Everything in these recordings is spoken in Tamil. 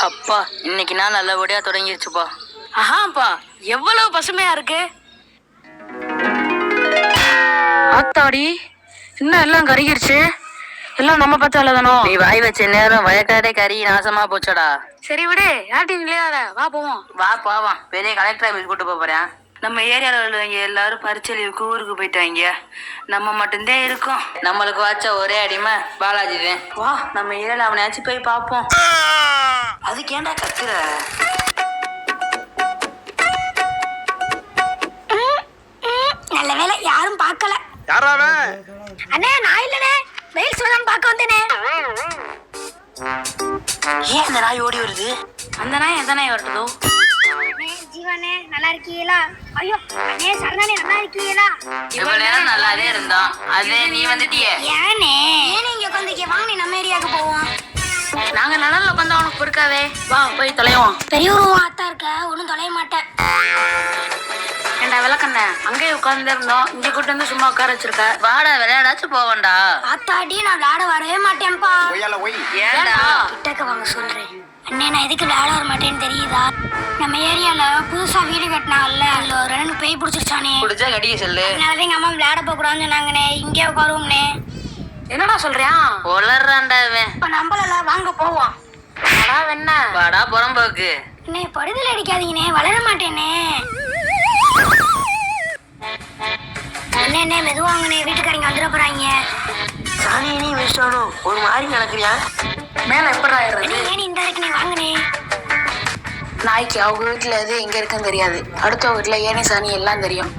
அப்பா இன்னைக்கு நான் நல்லபடியா தொடங்கிருச்சுப்பா. ஆஹாப்பா எவ்வளவு பசுமையா இருக்கு. ஆத்தாடி இன்னும் எல்லாம் கருகிருச்சு. எல்லாம் நம்ம பார்த்தால தானோ. நீ வாய் வச்ச நேரம் வயக்காடே கறி நாசமா போச்சடா. சரி விடு, யார்ட்டி இல்லையாத, வா போவோம். வா போவான். பெரிய கலெக்டர் ஆபீஸ் கூட்டு போறேன். நம்ம ஏரியாவில் உள்ளவங்க எல்லாரும் பரிச்சலிவுக்கு ஊருக்கு போயிட்டாங்க. நம்ம மட்டும்தான் இருக்கோம். நம்மளுக்கு வச்ச ஒரே அடிமை பாலாஜி தான். வா நம்ம ஏரியாவில் அவனையாச்சும் போய் பார்ப்போம். அதுக்கு ஏன்டா கத்துற? நல்ல வேலை யாரும் பார்க்கல. யாராவே? அண்ணே நான் இல்லனே, வெயில் சுடாம பார்க்க வந்தேனே. ஏன் இந்த நாய் ஓடி வருது? அந்த நாய் எந்த நாய் வரட்டுதோ? அண்ணே ஜீவனே நல்லா இருக்கீங்களா? ஐயோ அண்ணே சரணனே நல்லா இருக்கீங்களா? இவ்வளவு நேரம் நல்லாவே இருந்தோம். அதே நீ வந்துட்டியே. ஏனே இங்க உட்காந்துக்க, வாங்க நம்ம ஏரியாவுக்கு போவோம். நாங்க நலன்ல உட்காந்தா உனக்கு பொறுக்காவே. வா போய் தொலைவோம். பெரியவரும் ஆத்தா இருக்க, ஒன்றும் தொலைய மாட்டேன். ஏண்டா விளக்கண்ண, அங்கேயே உட்கார்ந்து இருந்தோம், இங்க கூட்டு வந்து சும்மா உட்கார வச்சிருக்க. வாடா விளையாடாச்சும் போவண்டா. ஆத்தாடி நான் விளையாட வரவே மாட்டேன்ப்பா. ஒய்யால ஒய். ஏன்டா? கிட்டக்க வாங்க சொல்றேன். அண்ணே நான் எதுக்கு விளையாட வர மாட்டேன்னு தெரியுதா? நம்ம ஏரியால புதுசா வீடு கட்டினாங்கல்ல, அதுல ஒரு 2 பேய் பிடிச்சிருச்சானே. குடிச்சா கடிக்க சொல்லு. அதனாலதான் எங்க அம்மா விளையாட போக கூடாதுன்னு சொன்னாங்கண்ணே. இங்கே உட்காருவோம்னே. என்னடா சொல்றியா? ஒளர்றான்டா இவன். இப்ப நம்பளல, வாங்க போவோம். அடா வெண்ண. வாடா புறம்போக்கு. அண்ணே படுதல் அடிக்காதீங்கண்ணே, வளர மாட்டேனே. அண்ணே மெதுவாங்கண்ணே, வீட்டுக்காரங்க வந்துட போறாங்க. சாணி நீ விஷயம் ஒரு மாதிரி நடக்கிறியா? மேல எப்படா ஏறுறது? அண்ணே ஏன் இந்த இருக்குண்ணே, வாங்கண்ணே. நாய்க்கு அவங்க வீட்டுல எது எங்க இருக்குன்னு தெரியாது, அடுத்த வீட்டுல ஏனி சாணி எல்லாம் தெரியும்.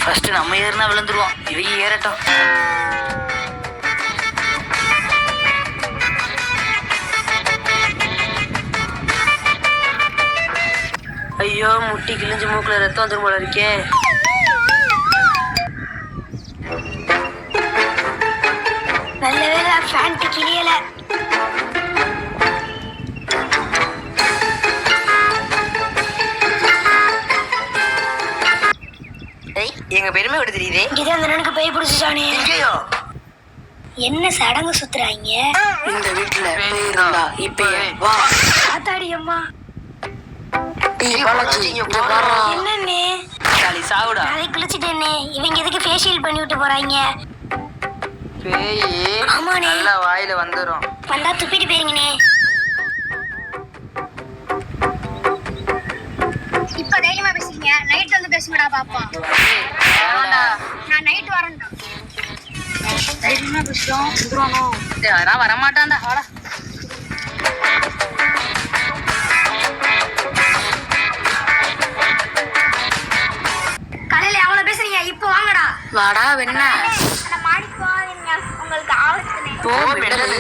ஃபர்ஸ்ட் நம்ம ஏறினா விழுந்துருவோம். இவங்க ஏறட்டும். ஐயோ முட்டி கிழிஞ்சு மூக்குல ரத்தம் வந்துரும் போல இருக்கே. நல்ல வேலை ஃபேண்ட் கிளியல. எங்க பெருமை விட தெரியுதே. இங்கதான் அந்த நனுக்கு பேய் பிடிச்சிச்சானே. எங்கேயோ என்ன சடங்கு சுத்துறாங்க? இந்த வீட்டுல பேய் இருந்தா இப்ப வா. ஆத்தாடி அம்மா. பாலாஜி இங்க பாரா. என்னண்ணே சாலி சாவுடா. அதை குளிச்சுட்டேனே. இவங்க எதுக்கு ஃபேஷியல் பண்ணி விட்டு போறாங்க? பேய் ஆமாண்ணே. நல்லா வாயில வந்துரும். வந்தா துப்பிட்டு போயிருங்கண்ணே. இப்ப தைரியமா பேசுறீங்க, நைட் வந்து பேசுங்கடா பாப்போம். நான் நைட் வரேன்டா. தைரியமா பேசுறோம். வந்துருவானோ? அதெல்லாம் வரமாட்டான்டா. வாடா. காலையில எவ்வளவு பேசுறீங்க, இப்போ வாங்கடா. வாடா வெண்ண. மாடிக்கு போகாதீங்க, உங்களுக்கு ஆபத்துனே. போ விடல்.